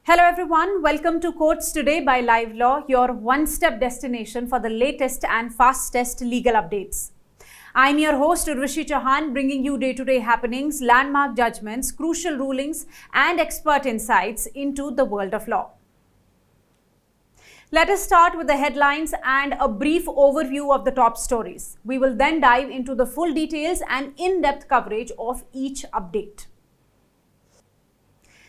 Hello everyone, welcome to Courts Today by Live Law, your one-step destination for the latest and fastest legal updates. I'm your host Urvashi Chauhan, bringing you day-to-day happenings, landmark judgments, crucial rulings and expert insights into the world of law. Let us start with the headlines and a brief overview of the top stories. We will then dive into the full details and in-depth coverage of each update.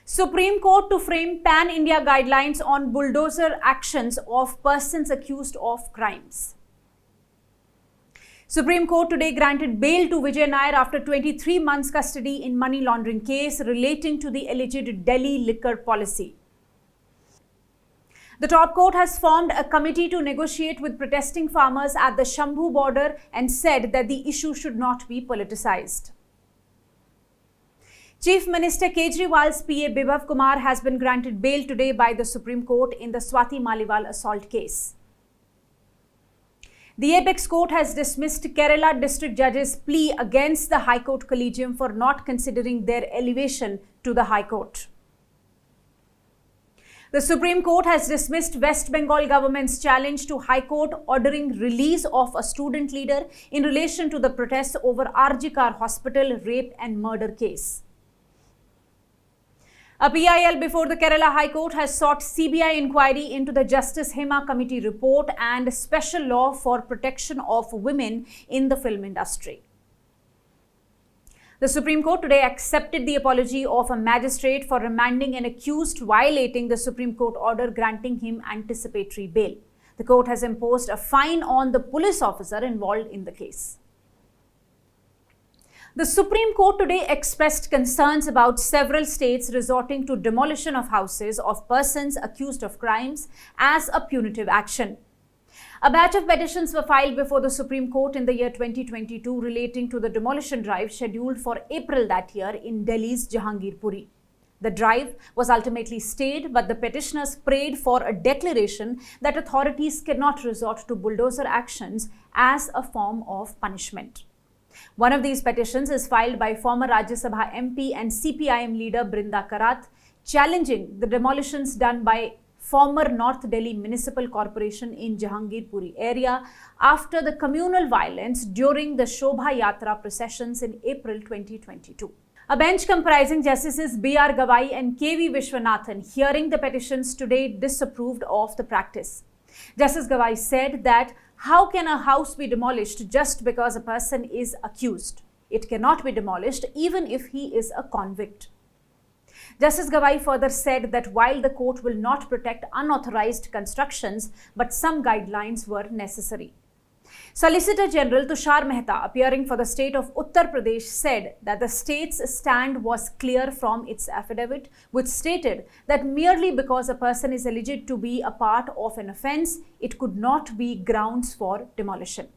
Supreme Court to frame pan-India guidelines on bulldozer actions of persons accused of crimes. Supreme Court today granted bail to Vijay Nair after 23 months custody in money laundering case relating to the alleged Delhi liquor policy. The top court has formed a committee to negotiate with protesting farmers at the Shambhu border and said that the issue should not be politicized. Chief Minister Kejriwal's PA Bibhav Kumar has been granted bail today by the Supreme Court in the Swati Maliwal assault case. The Apex Court has dismissed Kerala District Judge's plea against the High Court Collegium for not considering their elevation to the High Court. The Supreme Court has dismissed West Bengal government's challenge to High Court ordering release of a student leader in relation to the protests over RG Kar Hospital rape and murder case. A PIL before the Kerala High Court has sought CBI inquiry into the Justice Hema Committee report and special law for protection of women in the film industry. The Supreme Court today accepted the apology of a magistrate for remanding an accused violating the Supreme Court order granting him anticipatory bail. The court has imposed a fine on the police officer involved in the case. The Supreme Court today expressed concerns about several states resorting to demolition of houses of persons accused of crimes as a punitive action. A batch of petitions were filed before the Supreme Court in the year 2022 relating to the demolition drive scheduled for April that year in Delhi's Jahangirpuri. The drive was ultimately stayed, but the petitioners prayed for a declaration that authorities cannot resort to bulldozer actions as a form of punishment. One of these petitions is filed by former Rajya Sabha MP and CPIM leader Brinda Karat, challenging the demolitions done by former North Delhi Municipal Corporation in Jahangirpuri area after the communal violence during the Shobha Yatra processions in April 2022. A bench comprising Justices B.R. Gawai and K.V. Vishwanathan hearing the petitions today disapproved of the practice. Justice Gawai said that how can a house be demolished just because a person is accused? It cannot be demolished even if he is a convict. Justice Gawai further said that while the court will not protect unauthorized constructions, but some guidelines were necessary. Solicitor General Tushar Mehta, appearing for the state of Uttar Pradesh, said that the state's stand was clear from its affidavit, which stated that merely because a person is alleged to be a part of an offence, it could not be grounds for demolition.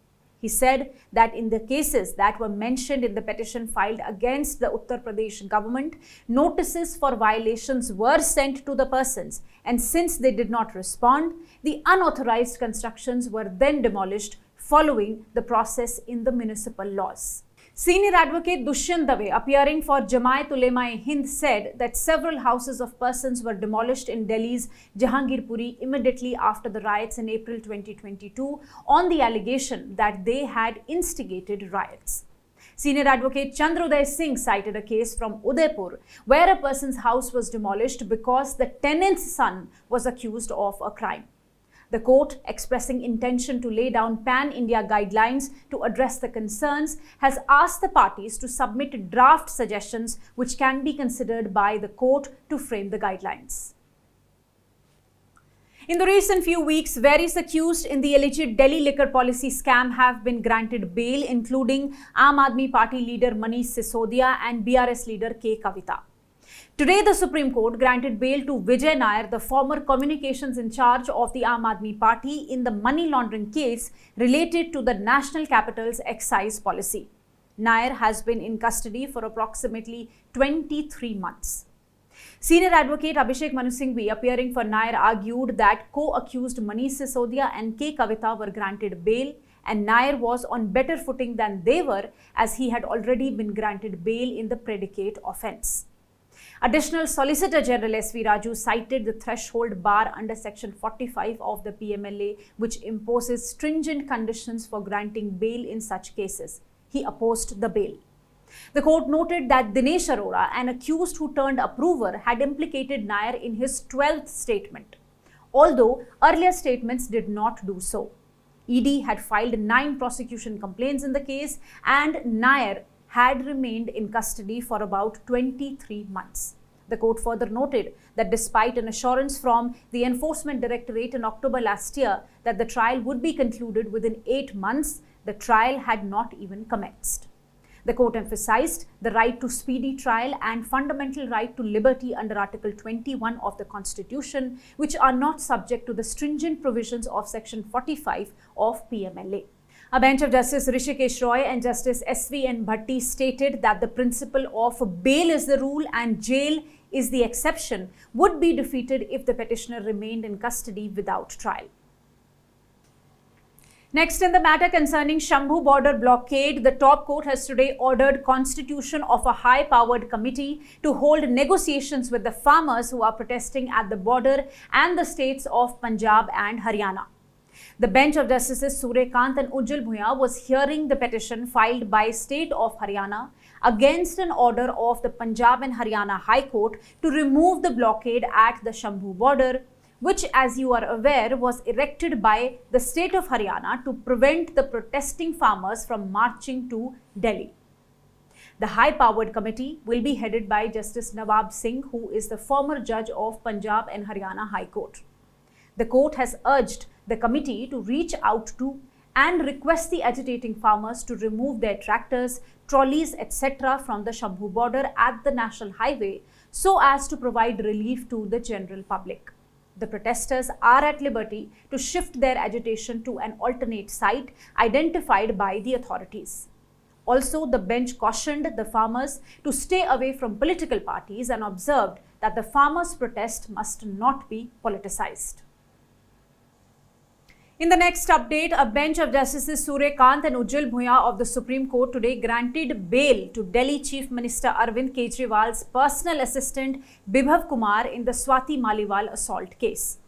He said that in the cases that were mentioned in the petition filed against the Uttar Pradesh government, notices for violations were sent to the persons, and since they did not respond, the unauthorized constructions were then demolished following the process in the municipal laws. Senior advocate Dushyant Dave, appearing for Jamaat Ulema-e-Hind, said that several houses of persons were demolished in Delhi's Jahangirpuri immediately after the riots in April 2022 on the allegation that they had instigated riots. Senior advocate Chandroday Singh cited a case from Udaipur where a person's house was demolished because the tenant's son was accused of a crime. The court, expressing intention to lay down pan-India guidelines to address the concerns, has asked the parties to submit draft suggestions which can be considered by the court to frame the guidelines. In the recent few weeks, various accused in the alleged Delhi liquor policy scam have been granted bail, including Aam Aadmi Party leader Manish Sisodia and BRS leader K. Kavita. Today, the Supreme Court granted bail to Vijay Nair, the former communications in charge of the Aam Aadmi Party, in the money laundering case related to the national capital's excise policy. Nair has been in custody for approximately 23 months. Senior advocate Abhishek Manu Singhvi, appearing for Nair, argued that co-accused Manish Sisodia and K. Kavita were granted bail, and Nair was on better footing than they were, as he had already been granted bail in the predicate offence. Additional Solicitor General S.V. Raju cited the threshold bar under Section 45 of the PMLA, which imposes stringent conditions for granting bail in such cases. He opposed the bail. The court noted that Dinesh Arora, an accused who turned approver, had implicated Nair in his 12th statement, although earlier statements did not do so. ED had filed 9 prosecution complaints in the case, and Nair had remained in custody for about 23 months. The court further noted that despite an assurance from the Enforcement Directorate in October last year that the trial would be concluded within 8 months, the trial had not even commenced. The court emphasized the right to speedy trial and fundamental right to liberty under Article 21 of the Constitution, which are not subject to the stringent provisions of Section 45 of PMLA. A bench of Justice Rishikesh Roy and Justice S.V.N. Bhatti stated that the principle of bail is the rule and jail is the exception would be defeated if the petitioner remained in custody without trial. Next, in the matter concerning Shambhu border blockade, the top court has today ordered constitution of a high-powered committee to hold negotiations with the farmers who are protesting at the border and the states of Punjab and Haryana. The bench of Justices Suryakant and Ujjwal Bhuya was hearing the petition filed by State of Haryana against an order of the Punjab and Haryana High Court to remove the blockade at the Shambhu border, which, as you are aware, was erected by the state of Haryana to prevent the protesting farmers from marching to Delhi. The high-powered committee will be headed by Justice Nawab Singh, who is the former judge of Punjab and Haryana High Court. The court has urged the committee to reach out to and request the agitating farmers to remove their tractors, trolleys, etc. from the Shambhu border at the national highway so as to provide relief to the general public. The protesters are at liberty to shift their agitation to an alternate site identified by the authorities. Also, the bench cautioned the farmers to stay away from political parties and observed that the farmers' protest must not be politicized. In the next update, a bench of Justices Suryakant and Ujjwal Bhuya of the Supreme Court today granted bail to Delhi Chief Minister Arvind Kejriwal's personal assistant Bibhav Kumar in the Swati Maliwal assault case.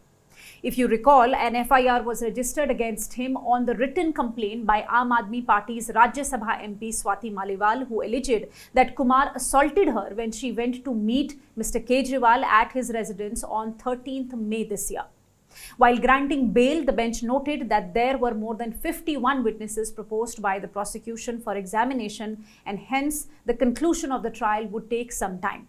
If you recall, an FIR was registered against him on the written complaint by Aam Aadmi Party's Rajya Sabha MP Swati Maliwal, who alleged that Kumar assaulted her when she went to meet Mr. Kejriwal at his residence on 13th May this year. While granting bail, the bench noted that there were more than 51 witnesses proposed by the prosecution for examination, and hence the conclusion of the trial would take some time.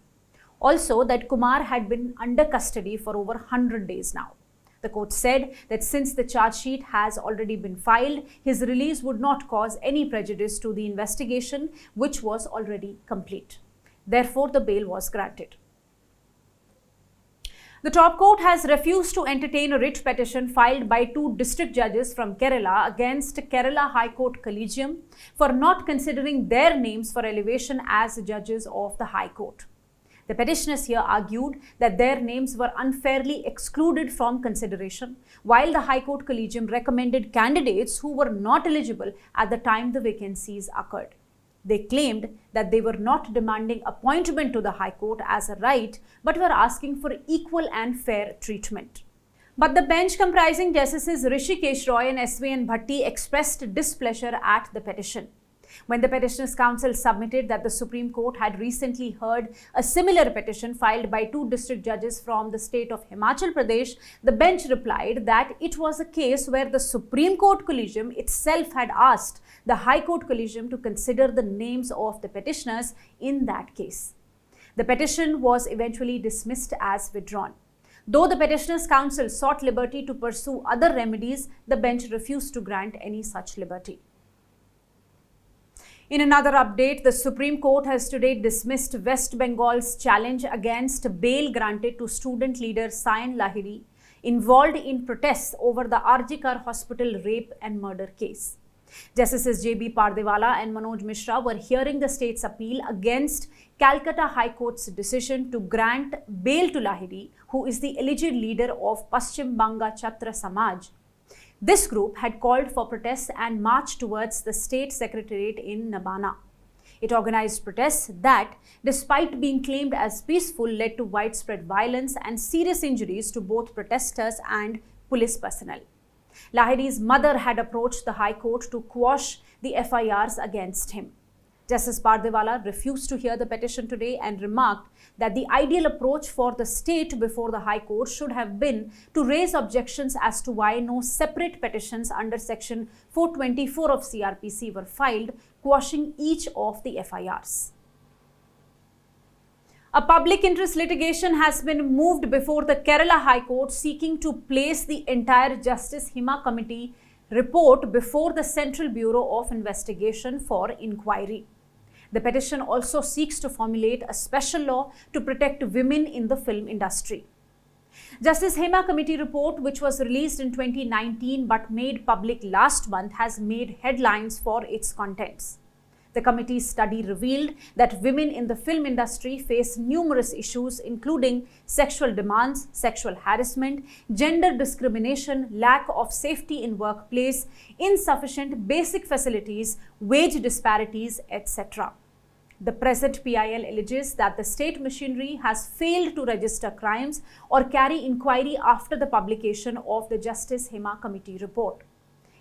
Also, that Kumar had been under custody for over 100 days now. The court said that since the charge sheet has already been filed, his release would not cause any prejudice to the investigation, which was already complete. Therefore, the bail was granted. The top court has refused to entertain a writ petition filed by 2 district judges from Kerala against Kerala High Court Collegium for not considering their names for elevation as judges of the High Court. The petitioners here argued that their names were unfairly excluded from consideration, while the High Court Collegium recommended candidates who were not eligible at the time the vacancies occurred. They claimed that they were not demanding appointment to the High Court as a right, but were asking for equal and fair treatment. But the bench comprising Justices Rishikesh Roy and S.V.N. Bhatti expressed displeasure at the petition. When the Petitioners' Council submitted that the Supreme Court had recently heard a similar petition filed by 2 district judges from the state of Himachal Pradesh, the bench replied that it was a case where the Supreme Court Collegium itself had asked the High Court Collegium to consider the names of the petitioners in that case. The petition was eventually dismissed as withdrawn. Though the Petitioners' Council sought liberty to pursue other remedies, the bench refused to grant any such liberty. In another update, the Supreme Court has today dismissed West Bengal's challenge against bail granted to student leader Sayan Lahiri, involved in protests over the RG Kar Hospital rape and murder case. Justices J.B. Pardewala and Manoj Mishra were hearing the state's appeal against Calcutta High Court's decision to grant bail to Lahiri, who is the alleged leader of Paschim Banga Chhatra Samaj. This group had called for protests and marched towards the state secretariat in Nabana. It organized protests that, despite being claimed as peaceful, led to widespread violence and serious injuries to both protesters and police personnel. Lahiri's mother had approached the High Court to quash the FIRs against him. Justice Pardewala refused to hear the petition today and remarked that the ideal approach for the state before the High Court should have been to raise objections as to why no separate petitions under Section 424 of CRPC were filed, quashing each of the FIRs. A public interest litigation has been moved before the Kerala High Court seeking to place the entire Justice Hema Committee report before the Central Bureau of Investigation for inquiry. The petition also seeks to formulate a special law to protect women in the film industry. Justice Hema Committee report, which was released in 2019 but made public last month, has made headlines for its contents. The committee's study revealed that women in the film industry face numerous issues, including sexual demands, sexual harassment, gender discrimination, lack of safety in workplace, insufficient basic facilities, wage disparities, etc. The present PIL alleges that the state machinery has failed to register crimes or carry inquiry after the publication of the Justice Hema Committee report.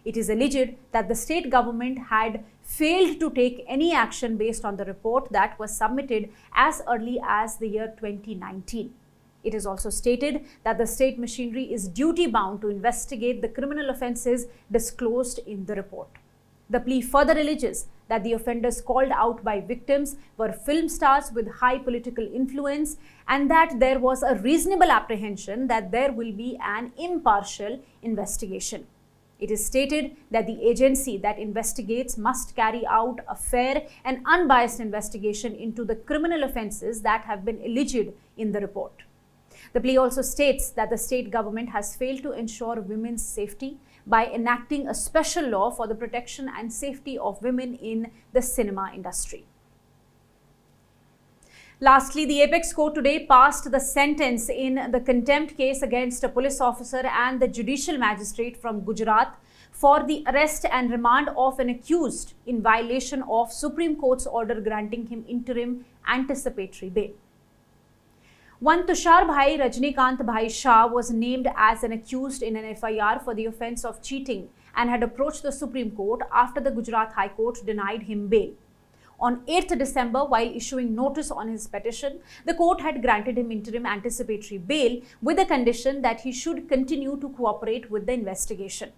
It is alleged that the state government had failed to take any action based on the report that was submitted as early as the year 2019. It is also stated that the state machinery is duty-bound to investigate the criminal offences disclosed in the report. The plea further alleges that the offenders called out by victims were film stars with high political influence and that there was a reasonable apprehension that there will be an impartial investigation. It is stated that the agency that investigates must carry out a fair and unbiased investigation into the criminal offences that have been alleged in the report. The plea also states that the state government has failed to ensure women's safety by enacting a special law for the protection and safety of women in the cinema industry. Lastly, the Apex Court today passed the sentence in the contempt case against a police officer and the judicial magistrate from Gujarat for the arrest and remand of an accused in violation of Supreme Court's order granting him interim anticipatory bail. One Tushar Bhai Rajnikant Bhai Shah was named as an accused in an FIR for the offence of cheating and had approached the Supreme Court after the Gujarat High Court denied him bail. On 8th December, while issuing notice on his petition, the court had granted him interim anticipatory bail with the condition that he should continue to cooperate with the investigation.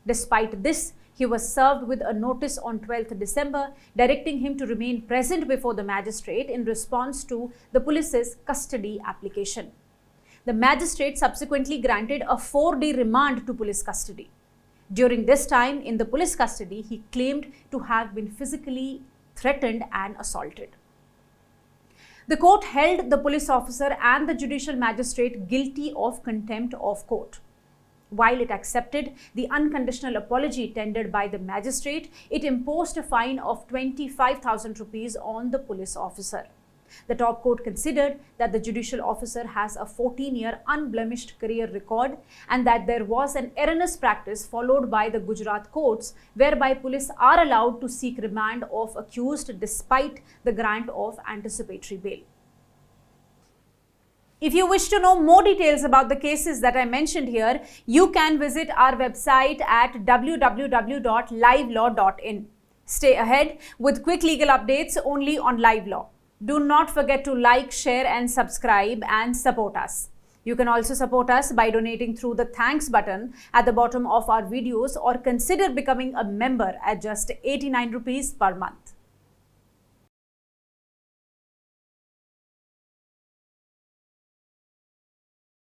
Despite this, he was served with a notice on 12th December directing him to remain present before the magistrate in response to the police's custody application. The magistrate subsequently granted a 4-day remand to police custody. During this time in the police custody, he claimed to have been physically threatened and assaulted. The court held the police officer and the judicial magistrate guilty of contempt of court. While it accepted the unconditional apology tendered by the magistrate, it imposed a fine of 25,000 rupees on the police officer. The top court considered that the judicial officer has a 14-year unblemished career record and that there was an erroneous practice followed by the Gujarat courts whereby police are allowed to seek remand of accused despite the grant of anticipatory bail. If you wish to know more details about the cases that I mentioned here, you can visit our website at www.livelaw.in. Stay ahead with quick legal updates only on Live Law. Do not forget to like, share and subscribe and support us. You can also support us by donating through the thanks button at the bottom of our videos or consider becoming a member at just 89 rupees per month.